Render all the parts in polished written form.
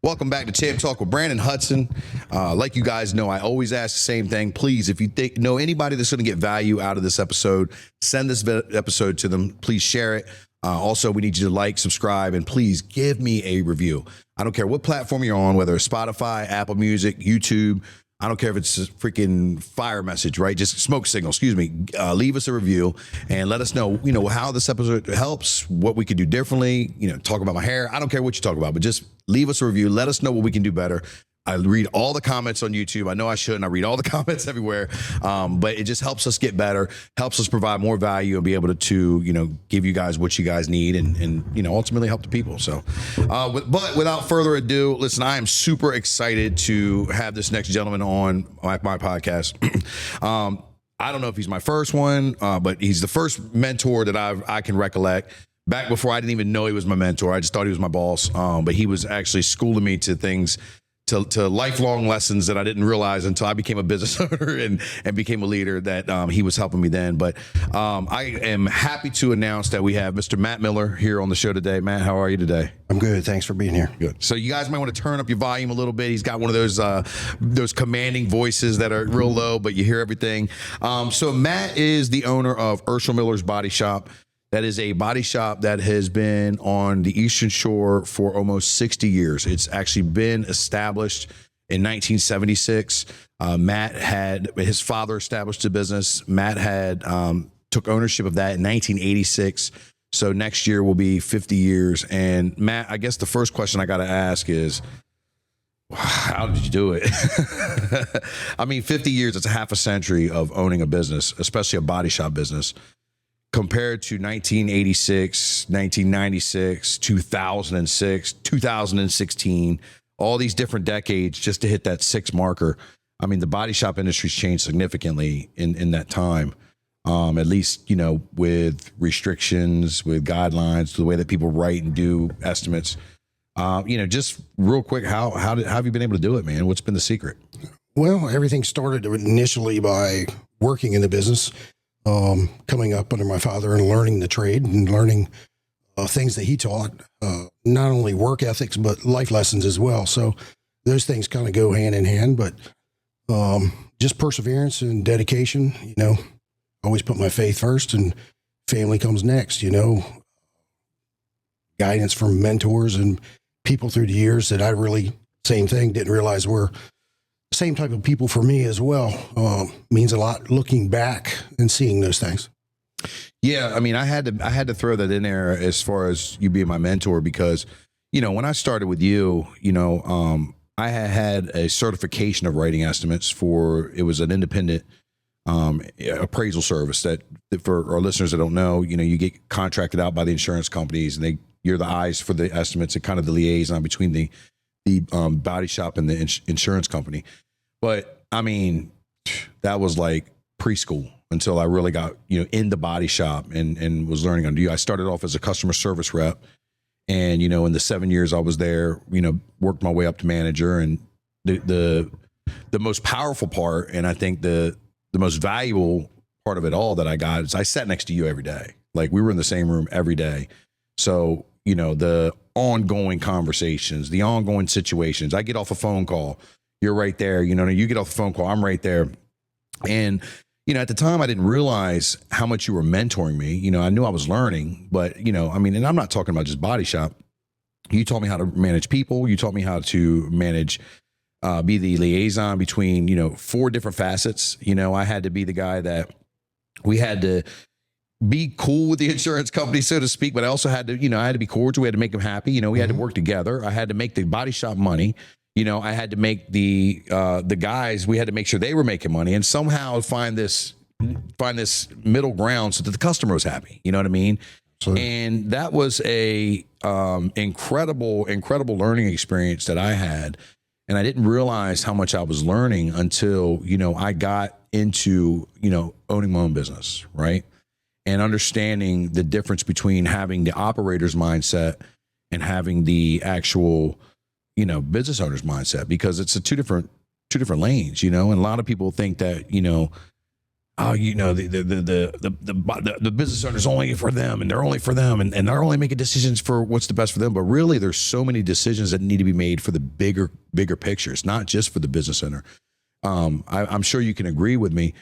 Welcome back to Champ Talk with Branden Hudson. Like you guys know, I always ask the same thing. Please, if you know anybody that's going to get value out of this episode, send this episode to them. Please share it. Also, we need you to like, subscribe, and please give me a review. I don't care what platform you're on, whether it's Spotify, Apple Music, YouTube. I don't care if it's a freaking fire message, right? Just smoke signal, excuse me. Leave us a review and let us know, how this episode helps, what we could do differently, talk about my hair. I don't care what you talk about, but just leave us a review. Let us know what we can do better. I read all the comments on YouTube. I know I shouldn't. I read all the comments everywhere, but it just helps us get better, helps us provide more value and be able to give you guys what you guys need and ultimately help the people. So, but without further ado, listen, I am super excited to have this next gentleman on my podcast. I don't know if he's my first one, but he's the first mentor that I can recollect. Back before I didn't even know he was my mentor. I just thought he was my boss, but he was actually schooling me to things, to lifelong lessons that I didn't realize until I became a business owner and became a leader, that he was helping me then. But I am happy to announce that we have Mr. Matt Miller here on the show today. Matt, how are you today? I'm good. Thanks for being here. Good. So you guys might want to turn up your volume a little bit. He's got one of those commanding voices that are real low, but you hear everything. So Matt is the owner of Eurshalll Miller's Body Shop. That is a body shop that has been on the Eastern Shore for almost 60 years. It's actually been established in 1976. Matt had, his father established the business. Matt had took ownership of that in 1986. So next year will be 50 years. And Matt, I guess the first question I got to ask is, how did you do it? I mean, 50 years, it's a half a century of owning a business, especially a body shop business. Compared to 1986, 1996, 2006, 2016, all these different decades just to hit that 6 marker. I mean, the body shop industry's changed significantly in that time. At least, with restrictions, with guidelines, the way that people write and do estimates. Just real quick, how have you been able to do it, man? What's been the secret? Well, everything started initially by working in the business. Coming up under my father and learning the trade and learning things that he taught, not only work ethics, but life lessons as well. So those things kind of go hand in hand, but just perseverance and dedication, always put my faith first and family comes next, guidance from mentors and people through the years that I really, same thing, didn't realize were same type of people for me as well. Means a lot looking back and seeing those things. Yeah, I mean, I had to throw that in there as far as you being my mentor because, when I started with you, I had a certification of writing estimates it was an independent appraisal service that for our listeners that don't know, you get contracted out by the insurance companies and you're the eyes for the estimates and kind of the liaison between the body shop and the insurance company. But I mean, that was like preschool until I really got, in the body shop and was learning on. I started off as a customer service rep and, in the 7 years I was there, worked my way up to manager. And the most powerful part, and I think the most valuable part of it all that I got is I sat next to you every day. Like we were in the same room every day. So, the ongoing conversations, the ongoing situations. I get off a phone call, you're right there. You get off the phone call, I'm right there. And, at the time I didn't realize how much you were mentoring me. I knew I was learning, but, and I'm not talking about just body shop. You taught me how to manage people. You taught me how to manage, be the liaison between, 4 different facets. I had to be the guy that we had to be cool with the insurance company, so to speak, but I also had to, I had to be cordial. We had to make them happy. We had to work together. I had to make the body shop money. I had to make the guys, we had to make sure they were making money and somehow find this middle ground so that the customer was happy. You know what I mean? Absolutely. And that was a incredible learning experience that I had. And I didn't realize how much I was learning until, I got into, owning my own business, right? And understanding the difference between having the operator's mindset and having the actual, business owner's mindset, because it's two different lanes, and a lot of people think that, oh, the business owner's only for them, and they're only for them, and they're only making decisions for what's the best for them. But really, there's so many decisions that need to be made for the bigger picture. It's not just for the business owner. I'm sure you can agree with me.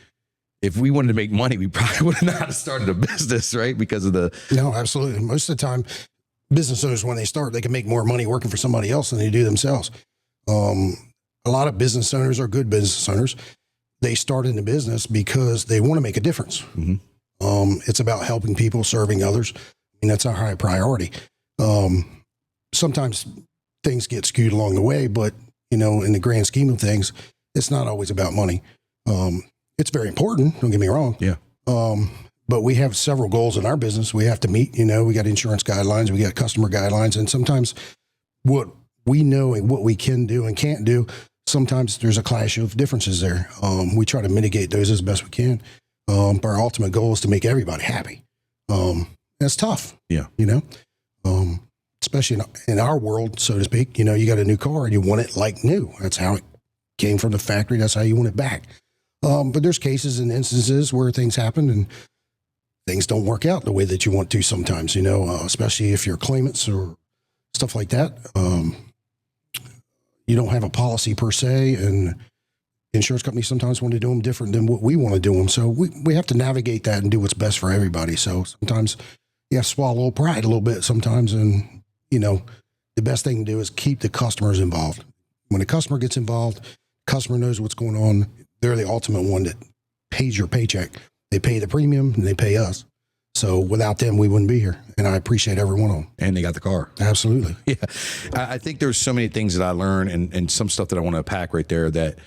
If we wanted to make money, we probably would not have started a business, right? Because of the No, absolutely. Most of the time, business owners, when they start, they can make more money working for somebody else than they do themselves. A lot of business owners are good business owners. They start in the business because they want to make a difference. Mm-hmm. It's about helping people, serving others. I mean, that's our high priority. Sometimes things get skewed along the way, but in the grand scheme of things, it's not always about money. It's very important. Don't get me wrong. Yeah. But we have several goals in our business we have to meet. We got insurance guidelines, we got customer guidelines, and sometimes what we know and what we can do and can't do, sometimes there's a clash of differences there. We try to mitigate those as best we can. But our ultimate goal is to make everybody happy. That's tough. Yeah. Especially in our world, so to speak. You got a new car and you want it like new. That's how it came from the factory. That's how you want it back. But there's cases and instances where things happen and things don't work out the way that you want to sometimes, especially if you're claimants or stuff like that. You don't have a policy per se, and insurance companies sometimes want to do them different than what we want to do them. So we have to navigate that and do what's best for everybody. So sometimes you have to swallow a little pride a little bit sometimes. And, the best thing to do is keep the customers involved. When the customer gets involved, customer knows what's going on. They're the ultimate one that pays your paycheck. They pay the premium and they pay us. So without them, we wouldn't be here. And I appreciate every one of them. And they got the car. Absolutely. Yeah. I think there's so many things that I learned and some stuff that I want to unpack right there, that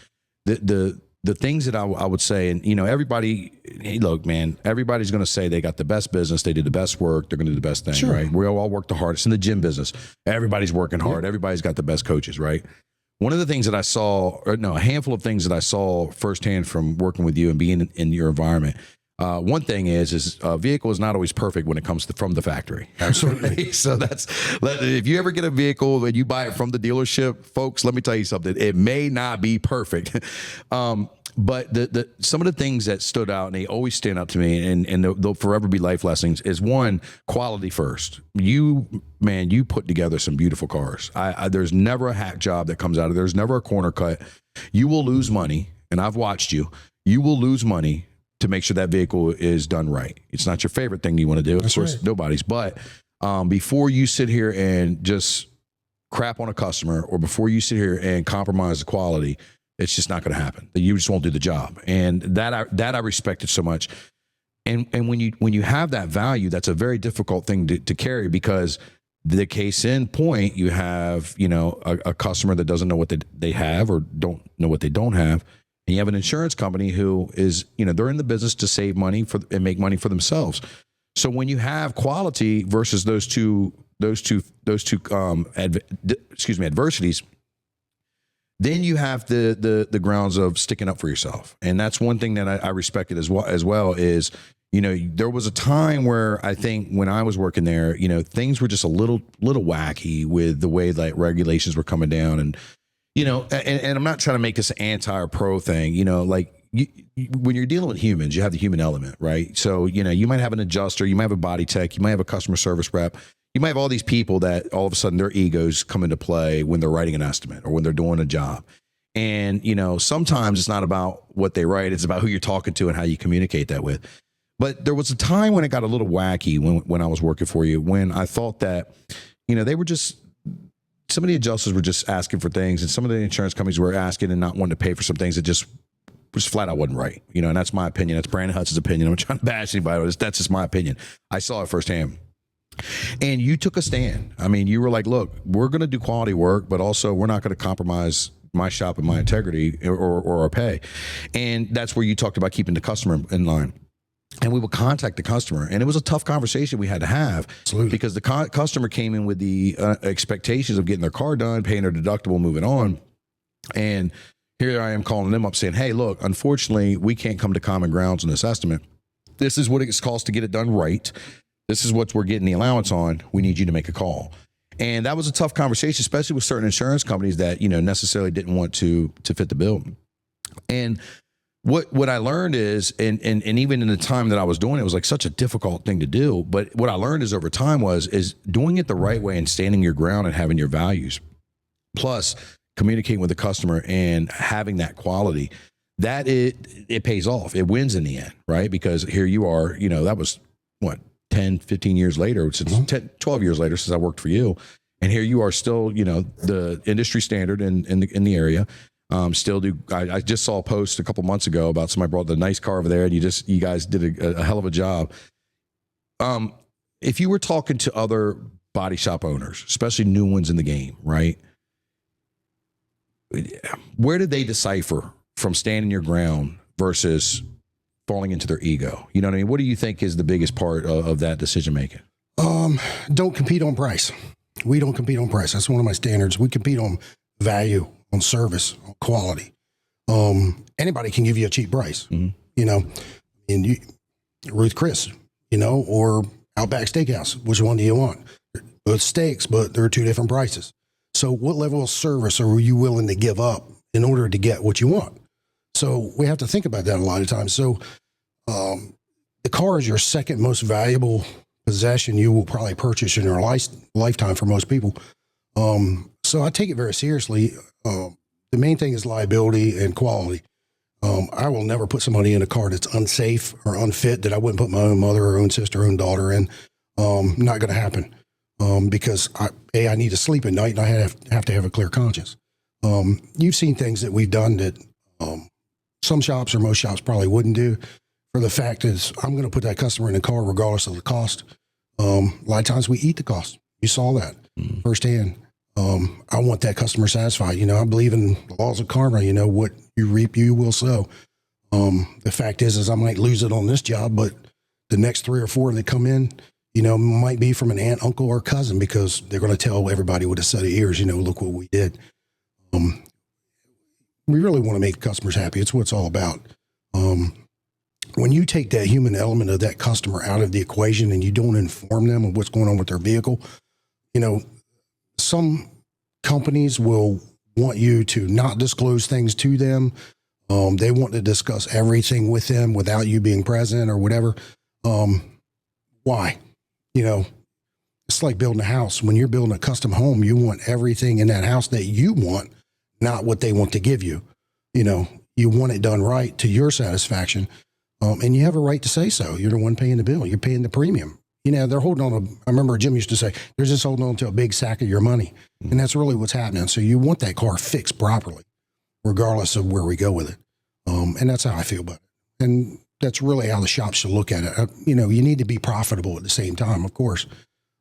the things that I would say, and everybody, hey, look, man, everybody's going to say they got the best business, they did the best work, they're going to do the best thing, Sure. right? We all work the hardest in the gym business. Everybody's working hard. Yeah. Everybody's got the best coaches, right? One of the things that I saw, a handful of things that I saw firsthand from working with you and being in your environment. One thing is a vehicle is not always perfect when it comes from the factory. Absolutely. So if you ever get a vehicle and you buy it from the dealership, folks, let me tell you something. It may not be perfect. But some of the things that stood out, and they always stand out to me, and they'll forever be life lessons, is one, quality first. You put together some beautiful cars. There's never a hack job that comes out of there. There's never a corner cut. You will lose money, and I've watched you. You will lose money to make sure that vehicle is done right. It's not your favorite thing you want to do. That's of course, right. Nobody's. But before you sit here and just crap on a customer, or before you sit here and compromise the quality, it's just not going to happen. You just won't do the job. And that I respected so much. And when you have that value, that's a very difficult thing to carry, because the case in point, you have, a customer that doesn't know what they have or don't know what they don't have. And you have an insurance company who is, they're in the business to save money and make money for themselves. So when you have quality versus those two adversities, then you have the grounds of sticking up for yourself. And that's one thing that I respected as well is, there was a time where I think when I was working there, things were just a little wacky with the way like regulations were coming down. And, and I'm not trying to make this an anti or pro thing, when you're dealing with humans, you have the human element, right? So, you might have an adjuster, you might have a body tech, you might have a customer service rep. You might have all these people that all of a sudden their egos come into play when they're writing an estimate or when they're doing a job. And, sometimes it's not about what they write. It's about who you're talking to and how you communicate that with. But there was a time when it got a little wacky when I was working for you, when I thought that, they were just, some of the adjusters were just asking for things, and some of the insurance companies were asking and not wanting to pay for some things that just flat out wasn't right. And that's my opinion. That's Branden Hudson's opinion. I'm not trying to bash anybody. That's just my opinion. I saw it firsthand. And you took a stand. I mean, you were like, look, we're going to do quality work, but also we're not going to compromise my shop and my integrity or our pay. And that's where you talked about keeping the customer in line. And we would contact the customer. And it was a tough conversation we had to have. Absolutely. Because the customer came in with the expectations of getting their car done, paying their deductible, moving on. And here I am calling them up saying, hey, look, unfortunately, we can't come to common grounds on this estimate. This is what it's cost to get it done right. This is what we're getting the allowance on. We need you to make a call. And that was a tough conversation, especially with certain insurance companies that, necessarily didn't want to fit the bill. And what I learned is, and even in the time that I was doing it, was like such a difficult thing to do. But what I learned is over time is doing it the right way and standing your ground and having your values, plus communicating with the customer and having that quality. That it pays off. It wins in the end, right? Because here you are, that was what, 10, 15 years later, since 10, 12 years later since I worked for you. And here you are still, the industry standard in the area. Still do. I just saw a post a couple months ago about somebody brought the nice car over there, and you guys did a hell of a job. If you were talking to other body shop owners, especially new ones in the game, right? Where did they decipher from standing your ground versus falling into their ego? You know what I mean? What do you think is the biggest part of that decision making? Don't compete on price. We don't compete on price. That's one of my standards. We compete on value, on service, on quality. Anybody can give you a cheap price, and Ruth Chris, or Outback Steakhouse. Which one do you want? Both steaks, but they're two different prices. So what level of service are you willing to give up in order to get what you want? So we have to think about that a lot of times. So the car is your second most valuable possession you will probably purchase in your lifetime for most people. So I take it very seriously. The main thing is liability and quality. I will never put somebody in a car that's unsafe or unfit that I wouldn't put my own mother or own sister or own daughter in. Not going to happen. Because I need to sleep at night and I have to have a clear conscience. You've seen things that we've done that some shops or most shops probably wouldn't do. For the fact is, I'm going to put that customer in the car regardless of the cost. A lot of times we eat the cost. You saw that firsthand. I want that customer satisfied. I believe in the laws of karma. What you reap, you will sow. The fact is I might lose it on this job, but the next 3 or 4 that come in, might be from an aunt, uncle, or cousin, because they're going to tell everybody with a set of ears, look what we did. We really want to make customers happy. It's what it's all about. When you take that human element of that customer out of the equation and you don't inform them of what's going on with their vehicle, some companies will want you to not disclose things to them. They want to discuss everything with them without you being present or whatever. Why? It's like building a house. When you're building a custom home, you want everything in that house that you want, not what they want to give you. You want it done right to your satisfaction. And you have a right to say so. You're the one paying the bill. You're paying the premium. They're holding on I remember Jim used to say, they're just holding on to a big sack of your money. And that's really what's happening. So you want that car fixed properly, regardless of where we go with it. And that's how I feel about it. And that's really how the shop should look at it. You need to be profitable at the same time, of course.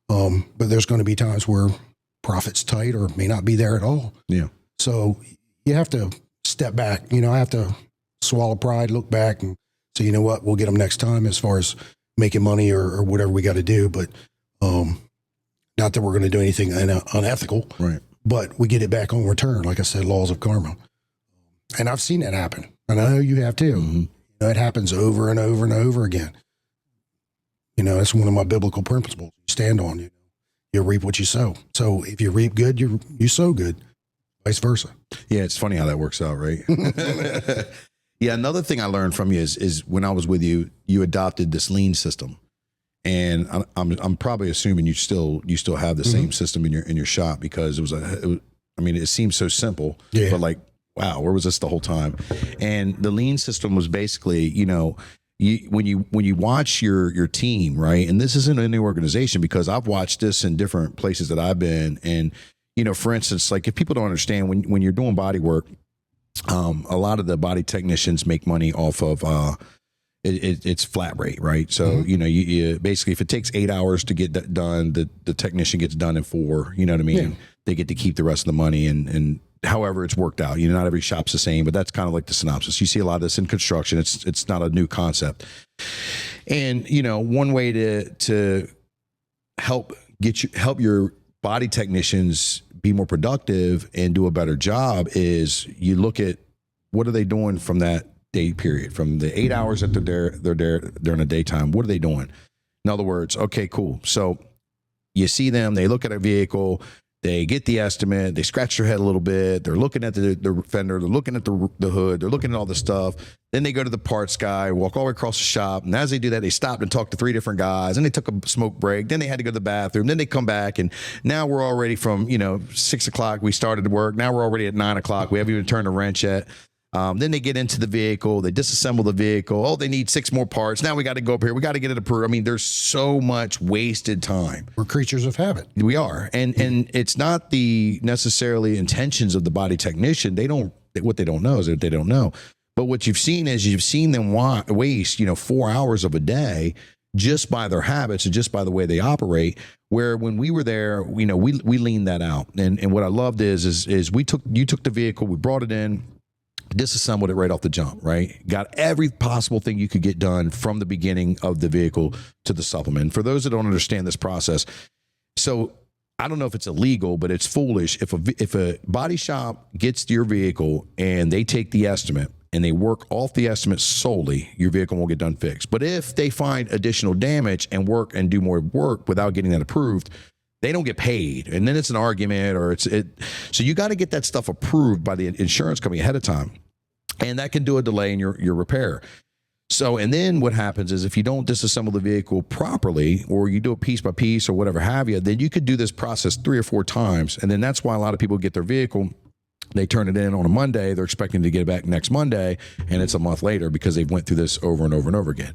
But there's going to be times where profit's tight or may not be there at all. Yeah. So you have to step back. I have to swallow pride, look back and say, you know what, we'll get them next time as far as making money or whatever we got to do. But not that we're going to do anything unethical. Right. But we get it back on return. Like I said, laws of karma. And I've seen that happen. And I know you have too. Mm-hmm. It happens over and over and over again. That's one of my biblical principles you stand on. You reap what you sow. So if you reap good, you sow good, vice versa. Yeah, it's funny how that works out, right? Yeah, another thing I learned from you is when I was with you, you adopted this lean system, and I'm probably assuming you still have the same system in your shop, because it seems so simple, but like, wow, where was this the whole time? And the lean system was basically, when you watch your team, right? And this isn't any organization, because I've watched this in different places that I've been. And, for instance, like if people don't understand, when you're doing body work, a lot of the body technicians make money off of, it's flat rate, right? So, you basically, if it takes 8 hours to get that done, the technician gets done in 4, you know what I mean? Yeah. They get to keep the rest of the money and however it's worked out. Not every shop's the same, but that's kind of like the synopsis. You see a lot of this in construction. It's not a new concept. And, one way to help your body technicians be more productive and do a better job is you look at what are they doing from that day period, from the 8 hours that they're there during the daytime. What are they doing? In other words, okay, cool. So you see them, they look at a vehicle, They get the estimate, they scratch their head a little bit, they're looking at the fender, they're looking at the hood, they're looking at all the stuff. Then they go to the parts guy, walk all the way across the shop. And as they do that, they stopped and talked to 3 different guys, and they took a smoke break. Then they had to go to the bathroom. Then they come back, and now we're already from, 6 o'clock, we started to work. Now we're already at 9 o'clock. We haven't even turned the wrench yet. Then they get into the vehicle, they disassemble the vehicle. Oh, they need 6 more parts. Now we got to go up here. We got to get it approved. I mean, there's so much wasted time. We're creatures of habit. We are. And it's not the necessarily intentions of the body technician. What they don't know is that they don't know. But what you've seen is you've seen them waste, 4 hours of a day just by their habits and just by the way they operate. Where when we were there, we leaned that out. And what I loved is you took the vehicle, we brought it in, disassembled it right off the jump, right? Got every possible thing you could get done from the beginning of the vehicle to the supplement. For those that don't understand this process, so I don't know if it's illegal, but it's foolish. If a body shop gets your vehicle and they take the estimate and they work off the estimate solely, your vehicle won't get done fixed. But if they find additional damage and work and do more work without getting that approved, they don't get paid. And then it's an argument so you got to get that stuff approved by the insurance company ahead of time. And that can do a delay in your repair. So, and then what happens is if you don't disassemble the vehicle properly, or you do it piece by piece or whatever have you, then you could do this process 3 or 4 times. And then that's why a lot of people get their vehicle, they turn it in on a Monday, they're expecting to get it back next Monday, and it's a month later because they've went through this over and over and over again.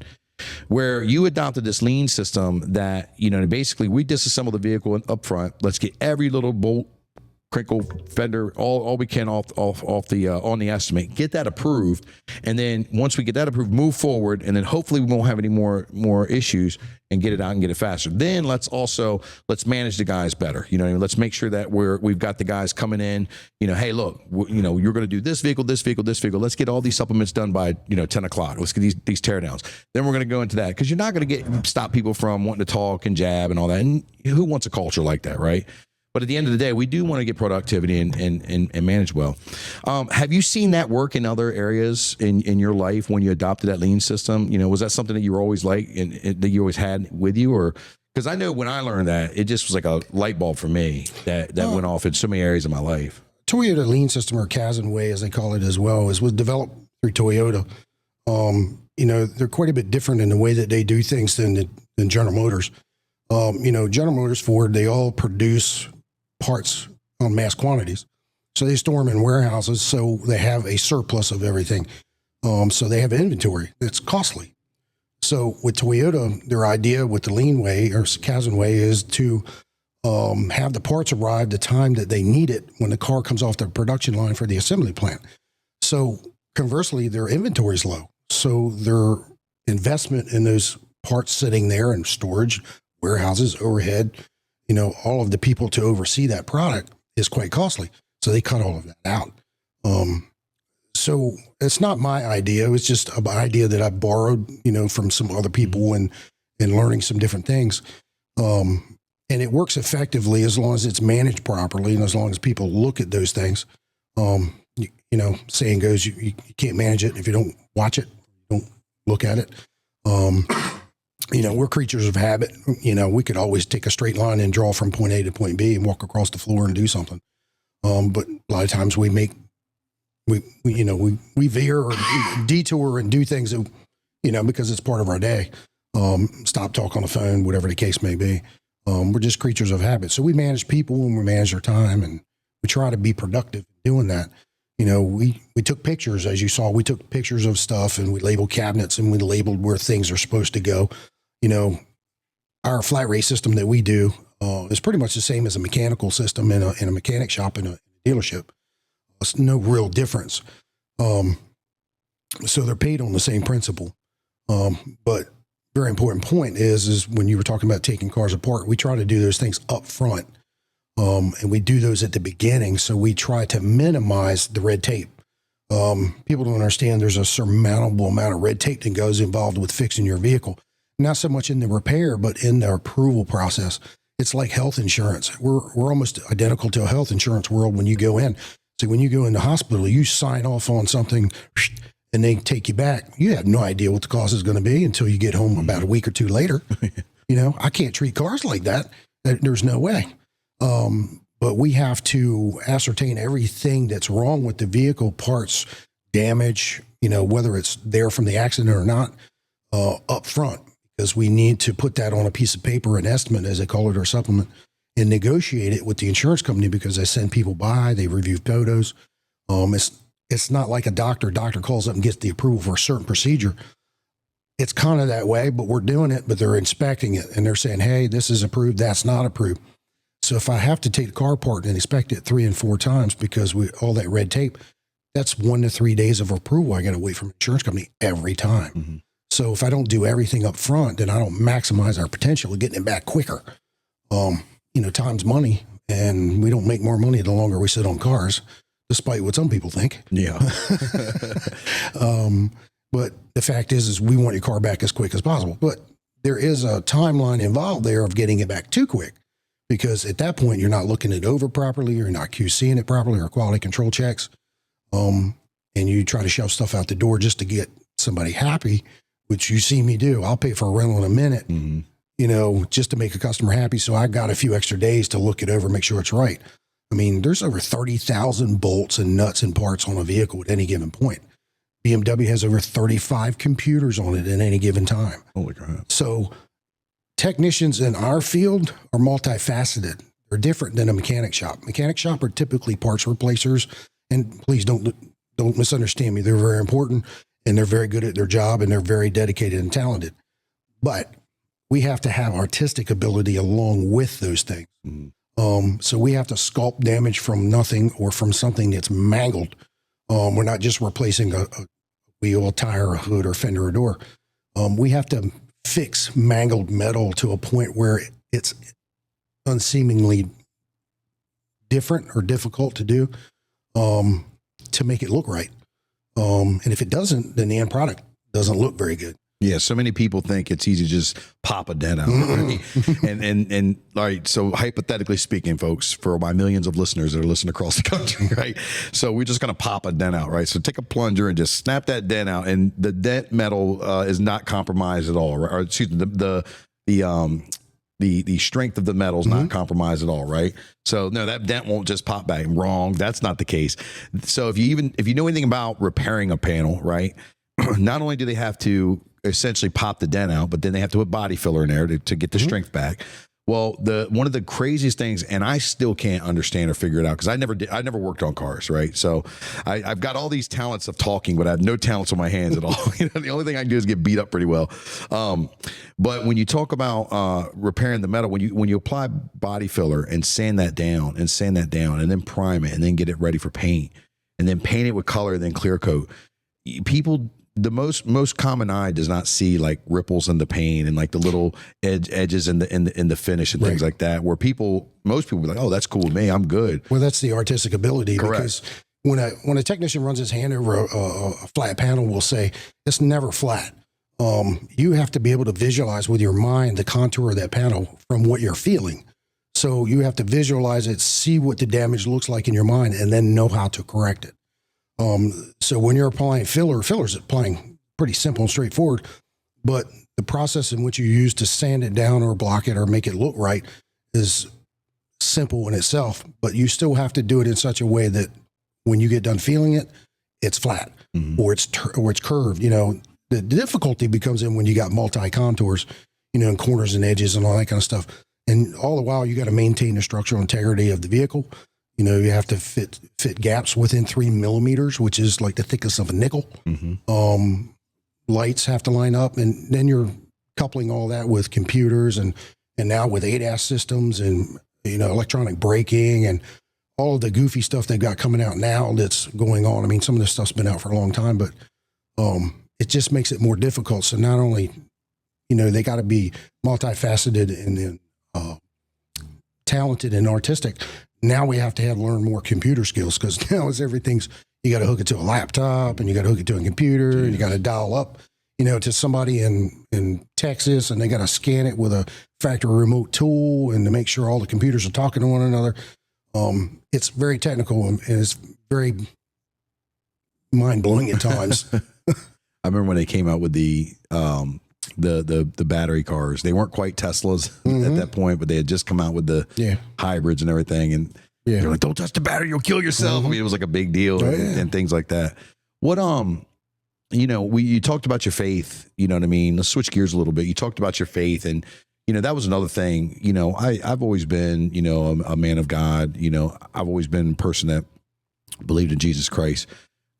Where you adopted this lean system that, basically we disassemble the vehicle up front. Let's get every little bolt, crinkle, fender, all we can off the on the estimate, get that approved, and then once we get that approved, move forward, and then hopefully we won't have any more issues and get it out and get it faster. Then let's manage the guys better. Let's make sure that we've got the guys coming in. Hey, look, you're going to do this vehicle. Let's get all these supplements done by 10 o'clock. Let's get these teardowns. Then we're going to go into that because you're not going to stop people from wanting to talk and jab and all that. And who wants a culture like that, right? But at the end of the day, we do want to get productivity and manage well. Have you seen that work in other areas in your life when you adopted that lean system? Was that something that you were always like and that you always had with you? Or because I know when I learned that, it just was like a light bulb for me that went off in so many areas of my life. Toyota lean system, or Kaizen way, as they call it as well, was developed through Toyota. They're quite a bit different in the way that they do things than General Motors. General Motors, Ford, they all produce parts on mass quantities. So they store them in warehouses, so they have a surplus of everything. So they have inventory that's costly. So with Toyota, their idea with the lean way or Kaizen way is to have the parts arrive the time that they need it when the car comes off the production line for the assembly plant. So conversely, their inventory is low. So their investment in those parts sitting there in storage, warehouses, overhead, all of the people to oversee that product is quite costly. So they cut all of that out. So it's not my idea. It was just an idea that I borrowed, from some other people and learning some different things. And it works effectively as long as it's managed properly and as long as people look at those things. Saying goes, you can't manage it if you don't watch it, don't look at it. We're creatures of habit. We could always take a straight line and draw from point A to point B and walk across the floor and do something. But a lot of times we veer or detour and do things that, because it's part of our day. Stop, talk on the phone, whatever the case may be. We're just creatures of habit. So we manage people and we manage our time, and we try to be productive doing that. We took pictures, as you saw. We took pictures of stuff and we labeled cabinets and we labeled where things are supposed to go. Our flat rate system that we do is pretty much the same as a mechanical system in a mechanic shop in a dealership. It's no real difference. So they're paid on the same principle. But very important point is when you were talking about taking cars apart, we try to do those things up front. And we do those at the beginning. So we try to minimize the red tape. People don't understand there's a surmountable amount of red tape that goes involved with fixing your vehicle. Not so much in the repair, but in the approval process. It's like health insurance. We're almost identical to a health insurance world when you go in. So when you go in the hospital, you sign off on something and they take you back. You have no idea what the cost is going to be until you get home about a week or two later. I can't treat cars like that. There's no way. but we have to ascertain everything that's wrong with the vehicle, parts, damage, whether it's there from the accident or not, up front, because we need to put that on a piece of paper, an estimate, as they call it, or supplement, and negotiate it with the insurance company, because they send people by, they review photos. It's not like a doctor calls up and gets the approval for a certain procedure. It's kind of that way, but we're doing it, but they're inspecting it and they're saying, hey, this is approved, that's not approved. So if I have to take the car apart and inspect it 3 and 4 times because all that red tape, that's 1 to 3 days of approval I got to wait from the insurance company every time. Mm-hmm. So if I don't do everything up front, then I don't maximize our potential of getting it back quicker. Time's money, and we don't make more money the longer we sit on cars, despite what some people think. Yeah. But the fact is we want your car back as quick as possible. But there is a timeline involved there of getting it back too quick, because at that point, you're not looking it over properly, you're not QCing it properly, or quality control checks. And you try to shove stuff out the door just to get somebody happy, which you see me do. I'll pay for a rental in a minute, just to make a customer happy. So I got a few extra days to look it over, make sure it's right. I mean, there's over 30,000 bolts and nuts and parts on a vehicle at any given point. BMW has over 35 computers on it at any given time. Holy crap. So technicians in our field are multifaceted. They're different than a mechanic shop. Mechanic shop are typically parts replacers. And please don't misunderstand me. They're very important, and they're very good at their job, and they're very dedicated and talented. But we have to have artistic ability along with those things. Mm-hmm. So we have to sculpt damage from nothing or from something that's mangled. We're not just replacing a wheel, a tire, a hood, or fender, or door. We have to fix mangled metal to a point where it's unseemingly different or difficult to do, to make it look right. And if it doesn't, then the end product doesn't look very good. Yeah, so many people think it's easy to just pop a dent out. Right? and all right, so hypothetically speaking, folks, for my millions of listeners that are listening across the country, right? So we're just going to pop a dent out, right? So take a plunger and just snap that dent out, and the dent metal is not compromised at all, right? Or excuse me, the strength of the metal is not compromised at all, right? So no, that dent won't just pop back. Wrong, that's not the case. So if you know anything about repairing a panel, right? Not only do they have to essentially pop the dent out, but then they have to put body filler in there to get the strength back. Well, one of the craziest things, and I still can't understand or figure it out, because I never worked on cars, right? So I've got all these talents of talking, but I have no talents on my hands at all. The only thing I can do is get beat up pretty well. But when you talk about repairing the metal, when you apply body filler and sand that down, and then prime it, and then get it ready for paint, and then paint it with color, and then clear coat, people. The most common eye does not see like ripples in the paint and like the little edges in the finish and things like that, where most people be like, oh, that's cool with me, I'm good. Well, that's the artistic ability. Correct. Because when a technician runs his hand over a flat panel, we'll say it's never flat. You have to be able to visualize with your mind the contour of that panel from what you're feeling. So you have to visualize it, see what the damage looks like in your mind, and then know how to correct it. So when you're applying filler's applying pretty simple and straightforward, but the process in which you use to sand it down or block it or make it look right is simple in itself, but you still have to do it in such a way that when you get done feeling it, it's flat or it's curved. The difficulty becomes in when you got multi contours, and corners and edges and all that kind of stuff. And all the while you got to maintain the structural integrity of the vehicle. You have to fit gaps within 3 millimeters, which is like the thickness of a nickel. Lights have to line up, and then you're coupling all that with computers and now with ADAS systems and electronic braking and all of the goofy stuff they've got coming out now that's going on. I mean, some of this stuff's been out for a long time, but it just makes it more difficult. So not only they got to be multifaceted and talented and artistic. Now we have to learn more computer skills, because now you got to hook it to a laptop, and you got to hook it to a computer, and you got to dial up, to somebody in Texas, and they got to scan it with a factory remote tool, and to make sure all the computers are talking to one another. It's very technical, and it's very mind blowing at times. I remember when they came out with the battery cars. They weren't quite Teslas at that point, but they had just come out with the hybrids and everything. And Yeah. They're like, don't touch the battery, you'll kill yourself. I mean, it was like a big deal and things like that. What, you talked about your faith, you know what I mean? Let's switch gears a little bit. You talked about your faith, and, that was another thing. I've always been, a man of God. I've always been a person that believed in Jesus Christ.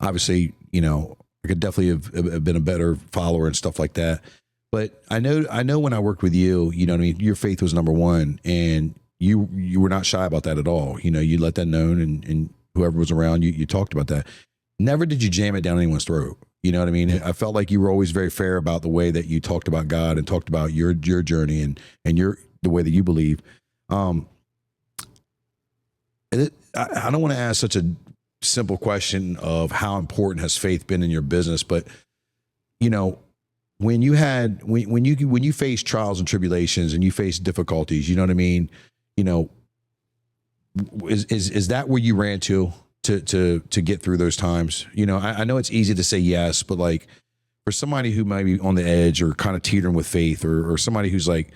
Obviously, I could definitely have been a better follower and stuff like that. But I know when I worked with you, you know what I mean? Your faith was number one, and you were not shy about that at all. You let that known, and whoever was around you talked about that. Never did you jam it down anyone's throat. You know what I mean? I felt like you were always very fair about the way that you talked about God and talked about your journey and the way that you believe. I don't want to ask such a simple question of how important has faith been in your business, but when you face trials and tribulations and you face difficulties, you know what I mean? Is that where you ran to get through those times? I know it's easy to say yes, but like for somebody who might be on the edge or kind of teetering with faith, or somebody who's like,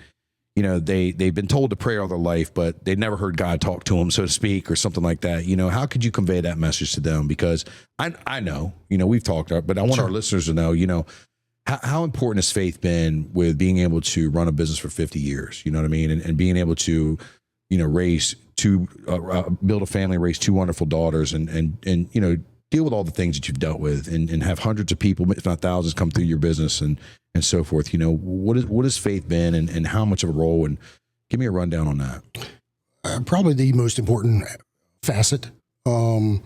they've been told to pray all their life, but they never heard God talk to them, so to speak, or something like that. How could you convey that message to them? Because I know, we've talked, but I want our listeners to know, how important has faith been with being able to run a business for 50 years? You know what I mean? And being able to, raise build a family, raise two wonderful daughters, and deal with all the things that you've dealt with, and have hundreds of people, if not thousands, come through your business and so forth. What has faith been, and how much of a role? And give me a rundown on that. Probably the most important facet. God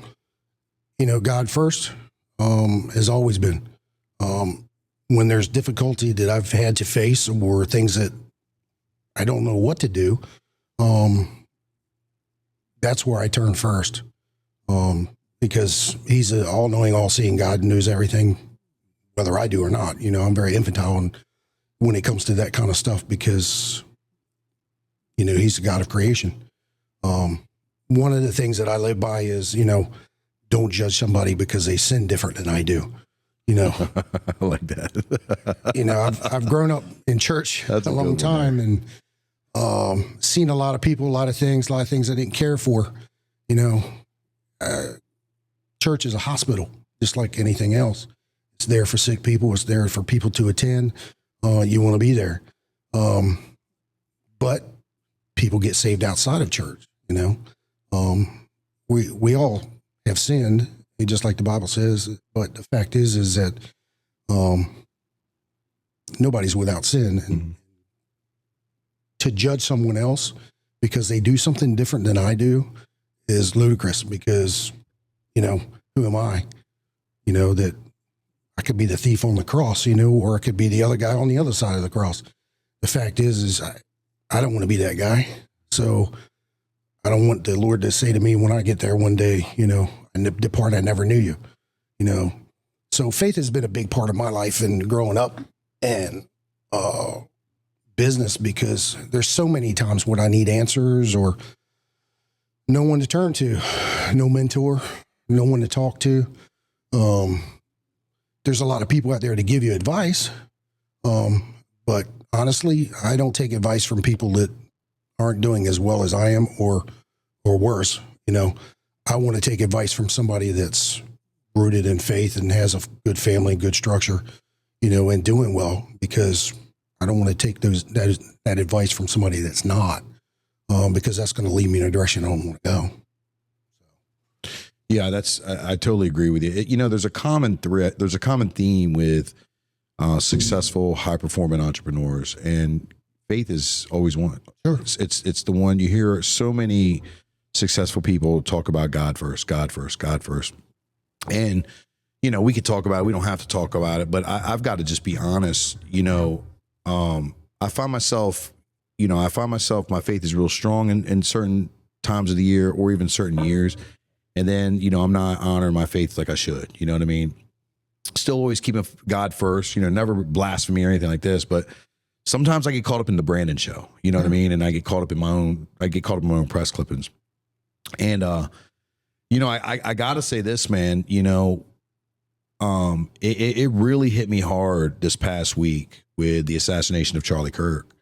first has always been. When there's difficulty that I've had to face, or things that I don't know what to do, that's where I turn first, because he's an all-knowing, all-seeing God and knows everything, whether I do or not. I'm very infantile when it comes to that kind of stuff, because, he's the God of creation. One of the things that I live by is, don't judge somebody because they sin different than I do. I like that. I've grown up in church a long time, and seen a lot of people, a lot of things I didn't care for. Church is a hospital, just like anything else. It's there for sick people. It's there for people to attend. You want to be there. But people get saved outside of church. We all have sinned, just like the Bible says. But the fact is that nobody's without sin. And to judge someone else because they do something different than I do is ludicrous, because, who am I? That I could be the thief on the cross, or I could be the other guy on the other side of the cross. The fact is I don't want to be that guy. So I don't want the Lord to say to me when I get there one day, and depart, I never knew you, So faith has been a big part of my life and growing up and business, because there's so many times when I need answers or no one to turn to, no mentor, no one to talk to. There's a lot of people out there to give you advice. But honestly, I don't take advice from people that aren't doing as well as I am or worse. I want to take advice from somebody that's rooted in faith and has a good family, good structure, and doing well, because I don't want to take that advice from somebody that's not, because that's going to lead me in a direction I don't want to go. Yeah, I totally agree with you. There's a common thread. There's a common theme with successful, high-performing entrepreneurs, and faith is always one. Sure. It's the one. You hear so many successful people talk about God first, God first, God first. And, we could talk about it. We don't have to talk about it, but I've got to just be honest. I find myself, my faith is real strong in certain times of the year or even certain years. And then, I'm not honoring my faith like I should. You know what I mean? Still always keeping God first, never blasphemy or anything like this. But sometimes I get caught up in the Branden show, you know what I mean? And I get caught up in my own press clippings. And, I got to say this, man, it really hit me hard this past week with the assassination of Charlie Kirk.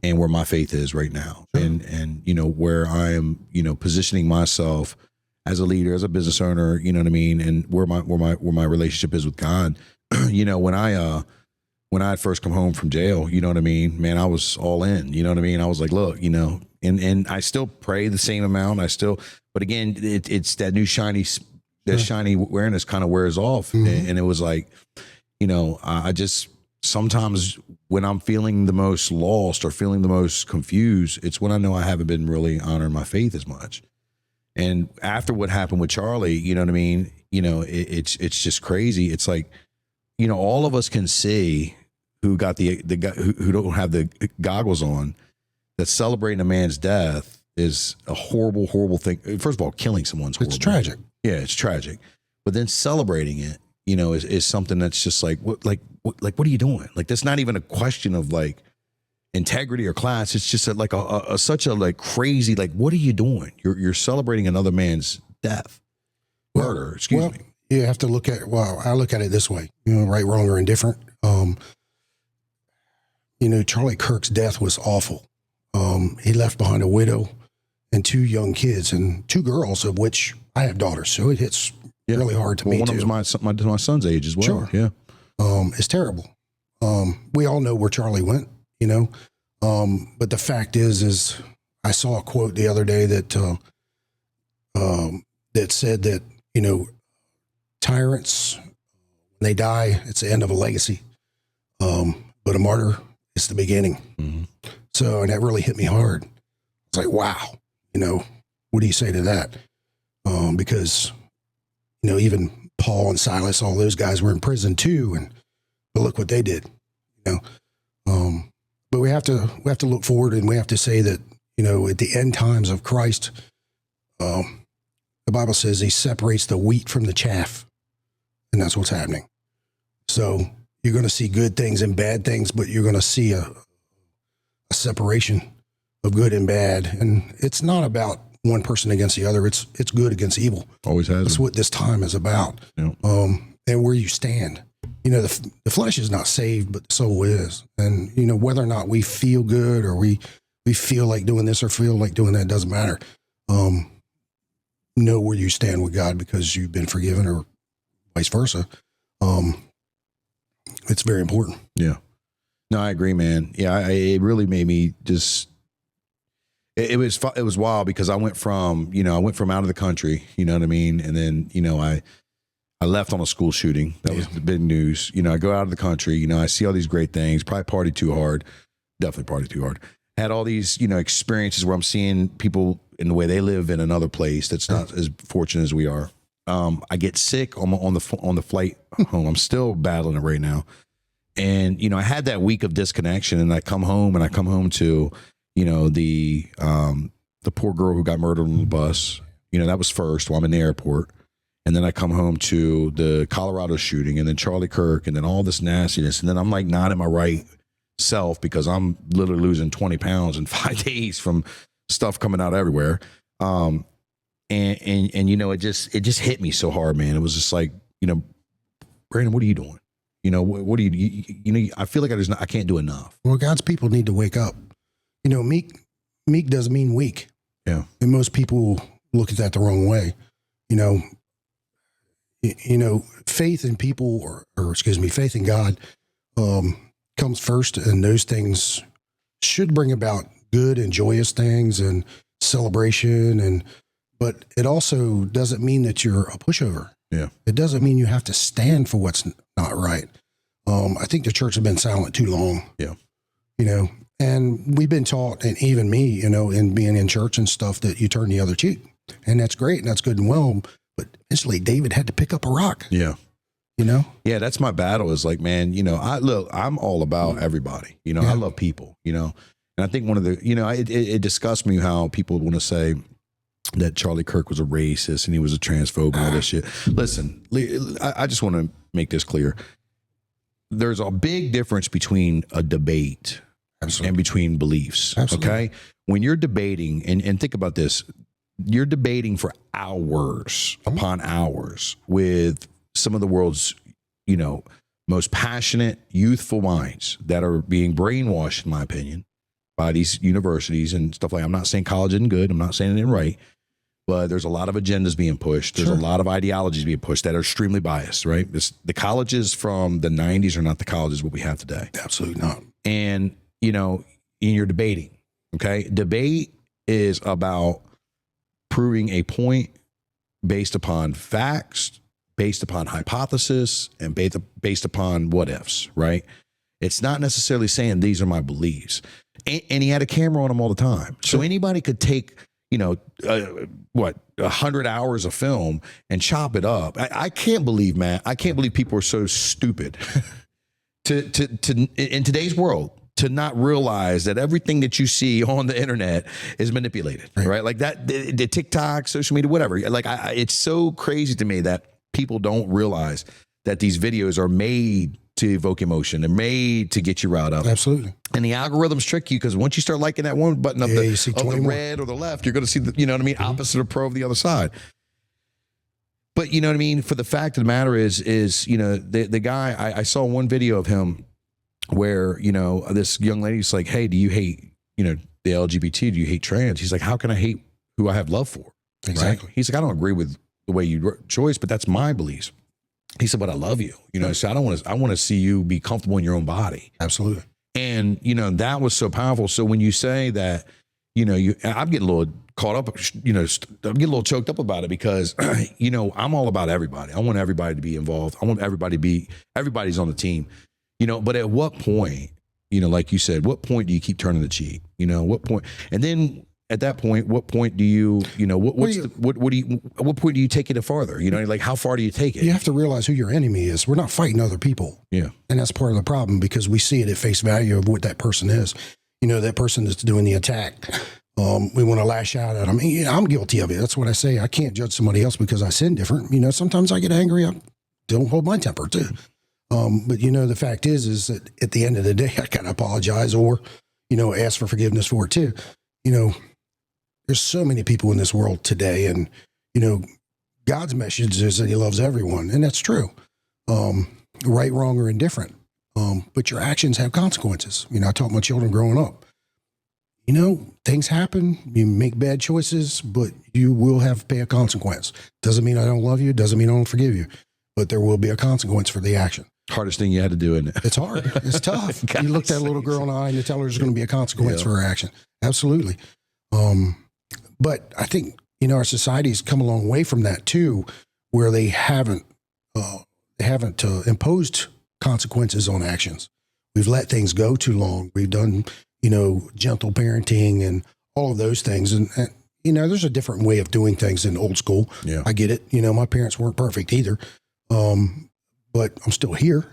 and where my faith is right now, Sure. and where I am, positioning myself as a leader, as a business owner, you know what I mean, and where my relationship is with God. When I had first come home from jail, you know what I mean, man, I was all in, you know what I mean. I was like, look, and I still pray the same amount. But again, it's that new shiny awareness kind of wears off, and it was like, I just sometimes when I'm feeling the most lost or feeling the most confused, it's when I know I haven't been really honoring my faith as much. And after what happened with Charlie, you know what I mean, it's just crazy. It's like, all of us can see who got the who don't have the goggles on, that celebrating a man's death is a horrible, horrible thing. First of all, killing someone's horrible. It's tragic. Yeah, it's tragic. But then celebrating it, is something that's just like, what are you doing? Like, that's not even a question of like integrity or class. It's just such a crazy, like, what are you doing? You're celebrating another man's death, murder. Excuse me. You have to look at. Well, I look at it this way. Right, wrong, or indifferent. Charlie Kirk's death was awful. He left behind a widow and 2 young kids, and 2 girls, of which I have daughters, so it hits really hard to me. One too. of them was my son's age as well. Sure. Yeah. It's terrible. We all know where Charlie went, but the fact is I saw a quote the other day that that said that, tyrants, when they die, it's the end of a legacy. But a martyr is the beginning. Mm-hmm. So, and that really hit me hard. It's like, wow, what do you say to that? Because, even Paul and Silas, all those guys were in prison too. But look what they did, but we have to look forward, and we have to say that, at the end times of Christ, the Bible says he separates the wheat from the chaff, and that's what's happening. So you're going to see good things and bad things, but you're going to see a separation of good and bad. And it's not about one person against the other. It's good against evil. Always has. That's what this time is about. Yeah. And where you stand. The flesh is not saved, but the soul is. And, whether or not we feel good or we feel like doing this or feel like doing that, doesn't matter. Know where you stand with God because you've been forgiven, or vice versa. It's very important. Yeah. No, I agree, man. Yeah, it really made me just. It was wild because I went from out of the country, you know what I mean, and then I left on a school shooting. That was the big news. I go out of the country. I see all these great things. Probably partied too hard. Definitely partied too hard. Had all these experiences where I'm seeing people in the way they live in another place that's not as fortunate as we are. I get sick on the flight home. I'm still battling it right now. And, I had that week of disconnection, and I come home to, the poor girl who got murdered on the bus. That was first while I'm in the airport. And then I come home to the Colorado shooting, and then Charlie Kirk, and then all this nastiness. And then I'm like not in my right self because I'm literally losing 20 pounds in 5 days from stuff coming out everywhere. And it just hit me so hard, man. It was just like, Branden, what are you doing? What do you I feel like I can't do enough. Well, God's people need to wake up. Meek doesn't mean weak. Yeah. And most people look at that the wrong way. Faith in people faith in God, comes first, and those things should bring about good and joyous things and celebration. But it also doesn't mean that you're a pushover. Yeah. It doesn't mean you have to stand for what's not right. I think the church has been silent too long. Yeah. And we've been taught, and even me, in being in church and stuff, that you turn the other cheek, and that's great. And that's good and well. But eventually David had to pick up a rock. Yeah. Yeah, that's my battle is like, man, I'm all about everybody, I love people, and I think one of the, it disgusts me how people want to say that Charlie Kirk was a racist and he was a transphobe and all this shit. Listen, I just want to make this clear. There's a big difference between a debate and between beliefs. Absolutely. Okay. When you're debating, and think about this, you're debating for hours upon hours with some of the world's, most passionate, youthful minds that are being brainwashed, in my opinion, by these universities and stuff like that. I'm not saying college isn't good. I'm not saying it isn't right. But there's a lot of agendas being pushed. There's a lot of ideologies being pushed that are extremely biased, right? The colleges from the 90s are not the colleges what we have today. Absolutely not. And, you know, you're debating, okay? Debate is about proving a point based upon facts, based upon hypothesis, and based upon what ifs, right? It's not necessarily saying these are my beliefs. And he had a camera on him all the time. So anybody could take, you know, 100 hours of film and chop it up. I can't believe, man. I can't believe people are so stupid to in today's world to not realize that everything that you see on the internet is manipulated, right? Like that, the TikTok, social media, whatever. Like it's so crazy to me that people don't realize that these videos are made to evoke emotion. They're made to get you riled up. Absolutely. And the algorithms trick you because once you start liking that one button of the red or the left, you're going to see the, you know what I mean, opposite or pro of the other side. But you know what I mean? For the fact of the matter is, you know, the guy, I saw one video of him where, you know, this young lady's like, hey, do you hate, you know, the LGBT? Do you hate trans? He's like, how can I hate who I have love for? Exactly. Right? He's like, I don't agree with the way you choice, but that's my beliefs. He said, but I love you. You know, so I want to see you be comfortable in your own body. Absolutely. And, you know, that was so powerful. So when you say that, you know, I'm getting a little caught up, you know, I'm getting a little choked up about it because, you know, I'm all about everybody. I want everybody to be involved. I want everybody to be, everybody's on the team, you know, but at what point, you know, like you said, what point do you keep turning the cheek? You know, what point? And then at that point, what point do you, you know, what point do you take it farther? You know, like how far do you take it? You have to realize who your enemy is. We're not fighting other people. Yeah. And that's part of the problem because we see it at face value of what that person is. You know, that person that's doing the attack. We want to lash out at them. You know, I'm guilty of it. That's what I say. I can't judge somebody else because I sin different. You know, sometimes I get angry. I don't hold my temper too. But you know, the fact is that at the end of the day, I gotta apologize or, you know, ask for forgiveness for it too. You know, there's so many people in this world today, and you know, God's message is that He loves everyone, and that's true. Right, wrong, or indifferent. But your actions have consequences. You know, I taught my children growing up. You know, things happen. You make bad choices, but you will have to pay a consequence. Doesn't mean I don't love you. Doesn't mean I don't forgive you. But there will be a consequence for the action. Hardest thing you had to do, isn't it? It's hard. It's tough. You look that little girl in the eye and you tell her there's going to be a consequence for her action. Absolutely. But I think, you know, our society's come a long way from that too, where they haven't imposed consequences on actions. We've let things go too long. We've done, you know, gentle parenting and all of those things. And you know, there's a different way of doing things than old school. Yeah. I get it. You know, my parents weren't perfect either. But I'm still here.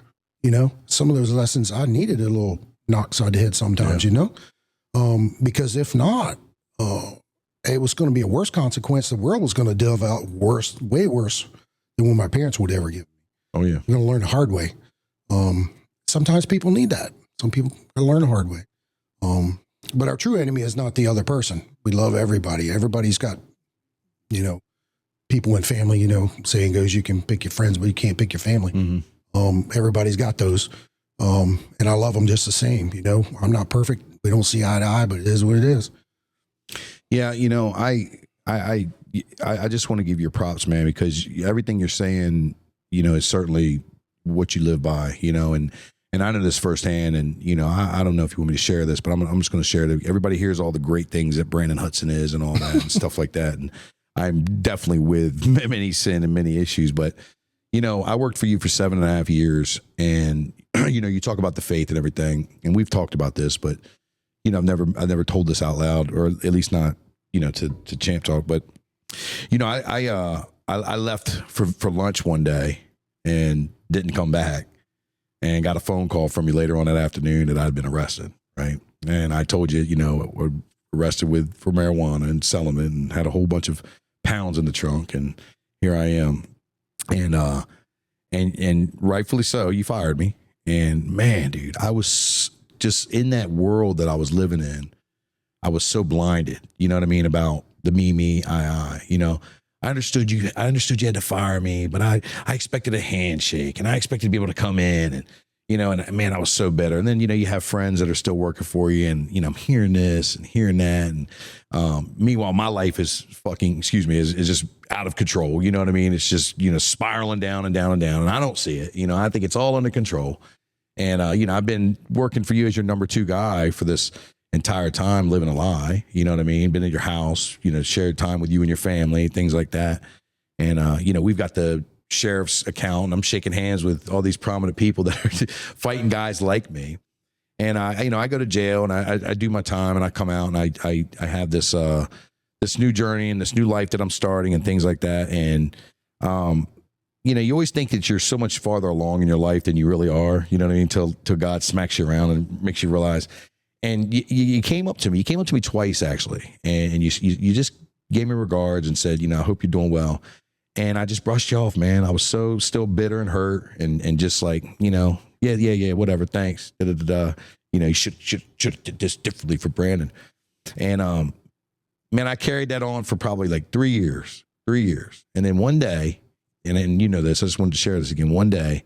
You know, some of those lessons I needed a little knock side the head sometimes, you know, because if not, it was going to be a worse consequence. The world was going to delve out worse, way worse than what my parents would ever give me. Oh yeah. You're going to learn the hard way. Sometimes people need that. Some people learn the hard way. But our true enemy is not the other person. We love everybody. Everybody's got, you know, people in family, you know, saying goes, you can pick your friends, but you can't pick your family. Mm-hmm. Everybody's got those. And I love them just the same. You know, I'm not perfect. We don't see eye to eye, but it is what it is. Yeah. You know, I just want to give you props, man, because everything you're saying, you know, is certainly what you live by, you know, and I know this firsthand, and, you know, I don't know if you want me to share this, but I'm just going to share it. Everybody hears all the great things that Branden Hudson is and all that and stuff like that. And I'm definitely with many sin and many issues, but, you know, I worked for you for 7.5 years, and, you know, you talk about the faith and everything, and we've talked about this, but, you know, I've never told this out loud, or at least not, you know, to Champ Talk, but, you know, I left for lunch one day and didn't come back, and got a phone call from you later on that afternoon that I'd been arrested. Right. And I told you, you know, we're arrested for marijuana and selling it, and had a whole bunch of pounds in the trunk. And here I am. And rightfully so, you fired me. And man, dude, I was just in that world that I was living in. I was so blinded, you know what I mean? About the me, I, you know. I understood you had to fire me, but I expected a handshake, and I expected to be able to come in and, and man, I was so bitter. And then, you have friends that are still working for you, and, I'm hearing this and hearing that. And meanwhile, my life is is just out of control. You know what I mean? It's just, spiraling down and down and down. And I don't see it. I think it's all under control. And, I've been working for you as your number 2 guy for this entire time, living a lie. You know what I mean? Been at your house, shared time with you and your family, things like that. And, we've got the sheriff's account, and I'm shaking hands with all these prominent people that are fighting guys like me. And I go to jail, and I do my time, and I come out, and I have this this new journey and this new life that I'm starting and things like that. And you always think that you're so much farther along in your life than you really are. You know what I mean? Till God smacks you around and makes you realize. And you came up to me. You came up to me twice, actually, and you just gave me regards and said, I hope you're doing well. And I just brushed you off, man. I was so still bitter and hurt, and just like, yeah, whatever, thanks. You should have did this differently for Branden. And man, I carried that on for probably like 3 years. And then one day, and you know this, I just wanted to share this again. One day,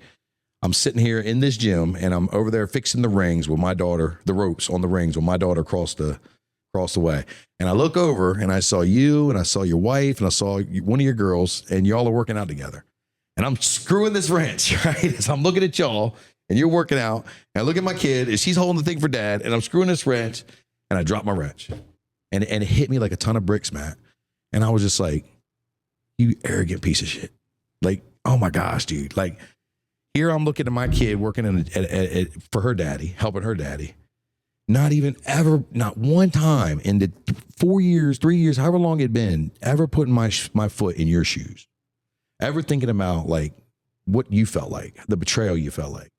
I'm sitting here in this gym, and I'm over there fixing the rings with my daughter, the ropes on the rings with my daughter across the way. And I look over, and I saw you, and I saw your wife, and I saw one of your girls, and y'all are working out together. And I'm screwing this wrench, right? So I'm looking at y'all, and you're working out, and I look at my kid, and she's holding the thing for dad, and I'm screwing this wrench, and I drop my wrench. And it hit me like a ton of bricks, Matt. And I was just like, you arrogant piece of shit. Like, oh my gosh, dude. Like, here I'm looking at my kid working for her daddy, helping her daddy. Not one time in the 4 years, 3 years, however long it'd been, ever putting my foot in your shoes, ever thinking about like what you felt like, the betrayal you felt like,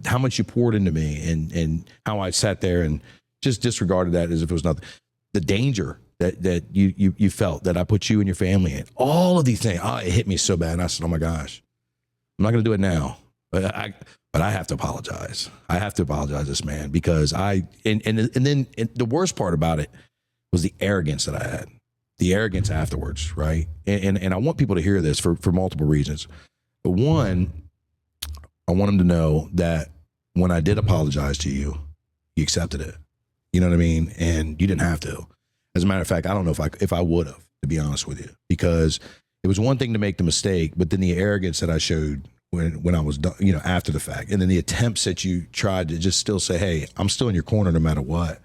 how much you poured into me, and how I sat there and just disregarded that as if it was nothing. The danger that you felt that I put you and your family in, all of these things, it hit me so bad. And I said, oh my gosh, I'm not going to do it now, but I have to apologize. I have to apologize to this man, because and then the worst part about it was the arrogance that I had, the arrogance afterwards. Right. And I want people to hear this for multiple reasons. But one, I want them to know that when I did apologize to you, you accepted it. You know what I mean? And you didn't have to. As a matter of fact, I don't know if I would have, to be honest with you, because it was one thing to make the mistake, but then the arrogance that I showed when I was done, after the fact, and then the attempts that you tried to just still say, hey, I'm still in your corner no matter what.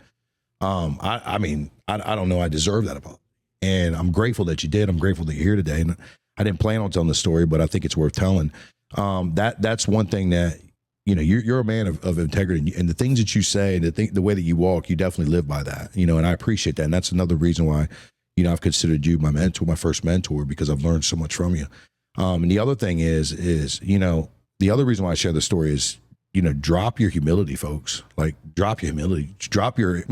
I don't know. I deserve that apology, and I'm grateful that you did. I'm grateful that you're here today. And I didn't plan on telling the story, but I think it's worth telling. That's one thing that, you're a man of integrity, and the things that you say and the way that you walk, you definitely live by that, and I appreciate that. And that's another reason why, I've considered you my mentor, my first mentor, because I've learned so much from you. And the other thing is, the other reason why I share the story is, drop your humility, folks. Like, drop your humility, drop your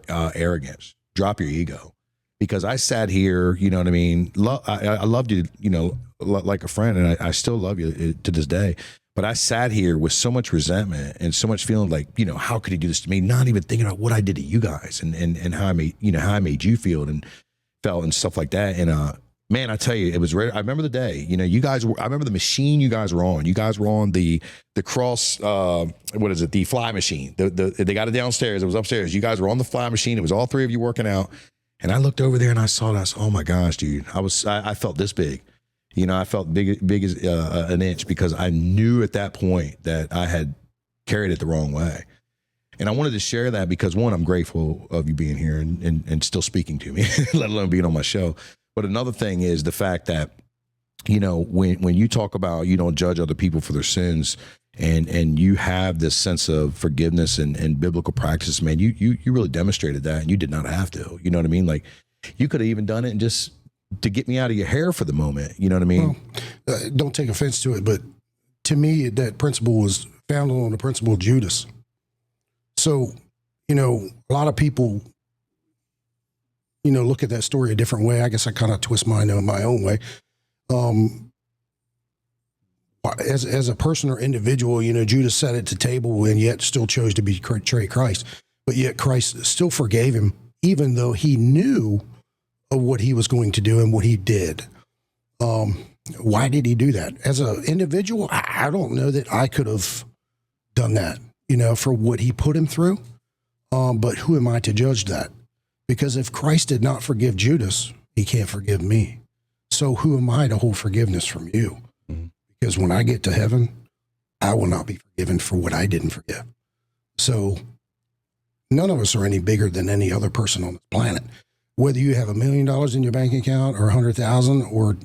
arrogance, drop your ego. Because I sat here, you know what I mean? I loved you, like a friend, and I still love you to this day. But I sat here with so much resentment and so much feeling like, how could he do this to me? Not even thinking about what I did to you guys and how I made you feel and felt and stuff like that. And man, I tell you, it was rare. I remember the day, you guys I remember the machine you guys were on. You guys were on the cross, the fly machine. They got it downstairs. It was upstairs. You guys were on the fly machine. It was all three of you working out. And I looked over there and I saw that. I said, oh my gosh, dude. I felt this big. I felt big as an inch, because I knew at that point that I had carried it the wrong way. And I wanted to share that because, one, I'm grateful of you being here and still speaking to me, let alone being on my show. But another thing is the fact that, when you talk about you don't judge other people for their sins, and you have this sense of forgiveness and biblical practice, man, you really demonstrated that, and you did not have to. You know what I mean? Like, you could have even done it and just to get me out of your hair for the moment. You know what I mean? Well, don't take offense to it, but to me, that principle was founded on the principle of Judas. So, a lot of people, look at that story a different way. I guess I kind of twist mine in my own way. As a person or individual, Judas sat at the table and yet still chose to betray Christ. But yet Christ still forgave him, even though he knew of what he was going to do and what he did. Why did he do that? As an individual, I don't know that I could have done that, for what he put him through. But who am I to judge that? Because if Christ did not forgive Judas, he can't forgive me. So who am I to hold forgiveness from you? Mm-hmm. Because when I get to heaven, I will not be forgiven for what I didn't forgive. So none of us are any bigger than any other person on the planet. Whether you have $1 million in your bank account or 100,000 or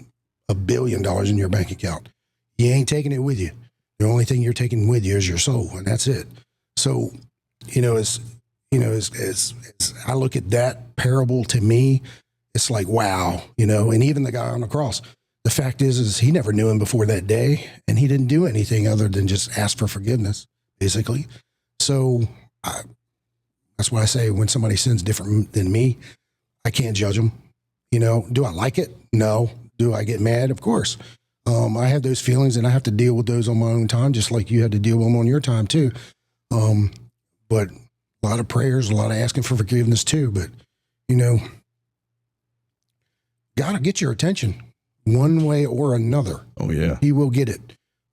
$1 billion in your bank account, you ain't taking it with you. The only thing you're taking with you is your soul, and that's it. So, as I look at that parable, to me, it's like, wow, and even the guy on the cross, the fact is he never knew him before that day, and he didn't do anything other than just ask for forgiveness, basically. So that's why I say when somebody sins different than me, I can't judge them. Do I like it? No. Do I get mad? Of course. I have those feelings, and I have to deal with those on my own time, just like you had to deal with them on your time too. But a lot of prayers, a lot of asking for forgiveness too. But, God will get your attention one way or another. Oh, yeah. He will get it.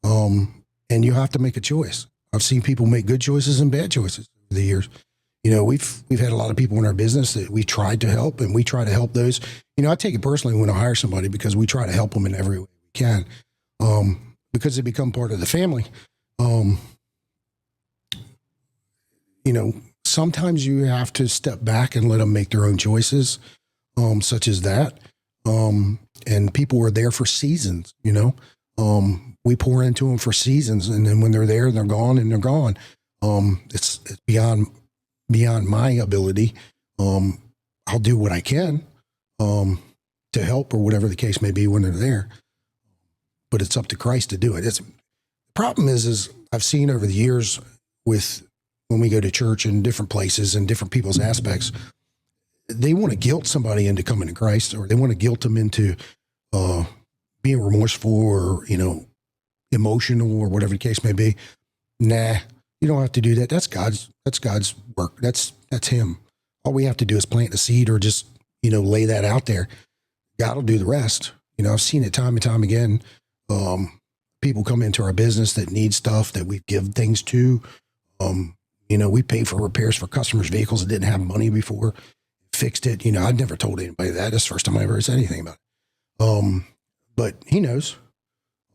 And you have to make a choice. I've seen people make good choices and bad choices over the years. We've had a lot of people in our business that we tried to help, and we try to help those. I take it personally when I hire somebody because we try to help them in every way we can, because they become part of the family. Sometimes you have to step back and let them make their own choices, such as that. And people are there for seasons, we pour into them for seasons, and then when they're there, they're gone and they're gone. It's beyond my ability. I'll do what I can, to help or whatever the case may be when they're there, but it's up to Christ to do it. The problem is I've seen over the years when we go to church in different places and different people's aspects, they want to guilt somebody into coming to Christ, or they want to guilt them into being remorseful or, emotional or whatever the case may be. Nah, you don't have to do that. That's God's work. That's him. All we have to do is plant the seed or just, lay that out there. God will do the rest. I've seen it time and time again. People come into our business that need stuff that we give things to. We pay for repairs for customers' vehicles that didn't have money before, fixed it. I'd never told anybody that. That's the first time I ever said anything about it. But he knows.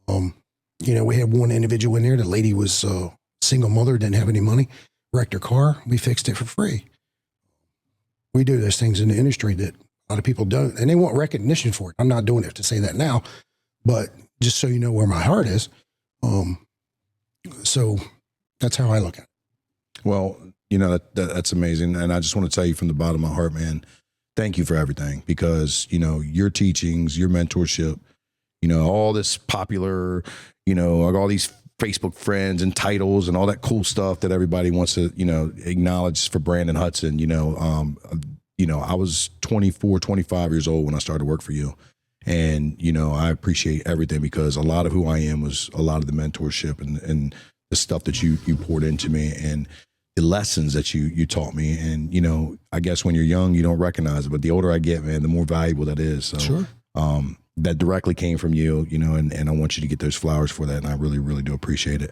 We had one individual in there. The lady was a single mother, didn't have any money, wrecked her car. We fixed it for free. We do those things in the industry that a lot of people don't, and they want recognition for it. I'm not doing it to say that now, but just so you know where my heart is. So that's how I look at it. Well, that's amazing. And I just want to tell you from the bottom of my heart, man, thank you for everything, because, your teachings, your mentorship, all this popular, all these Facebook friends and titles and all that cool stuff that everybody wants to, acknowledge for Branden Hudson. I was 24, 25 years old when I started work for you. And, I appreciate everything, because a lot of who I am was a lot of the mentorship and the stuff that you poured into me and the lessons that you taught me. And, I guess when you're young, you don't recognize it, but the older I get, man, the more valuable that is. So, sure. That directly came from you, and I want you to get those flowers for that. And I really, really do appreciate it.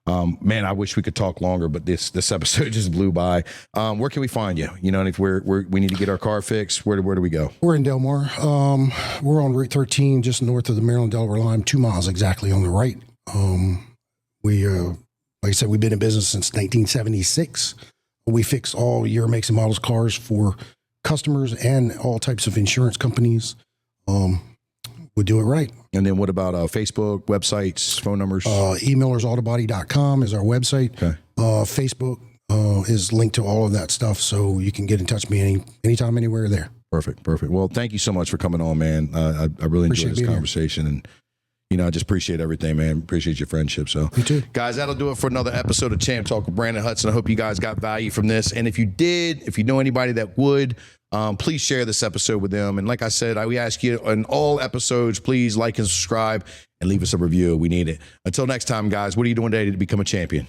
Man, I wish we could talk longer, but this episode just blew by. Where can we find you? And if we need to get our car fixed, where do we go? We're in Delmar. We're on Route 13, just north of the Maryland-Delaware line, 2 miles exactly on the right. Like I said, we've been in business since 1976. We fix all year makes and models cars for customers and all types of insurance companies. We do it right. And then what about Facebook, websites, phone numbers? Emailersautobody.com is our website. Okay. Facebook is linked to all of that stuff, so you can get in touch with me anytime, anywhere there. Perfect. Well, thank you so much for coming on, man. I really enjoyed this conversation here. And I just appreciate everything, man. Appreciate your friendship. So, you too. Guys, that'll do it for another episode of Champ Talk with Branden Hudson. I hope you guys got value from this. And if you did, if you know anybody that would, please share this episode with them. And like I said, we ask you in all episodes, please like and subscribe and leave us a review. We need it. Until next time, guys, what are you doing today to become a champion?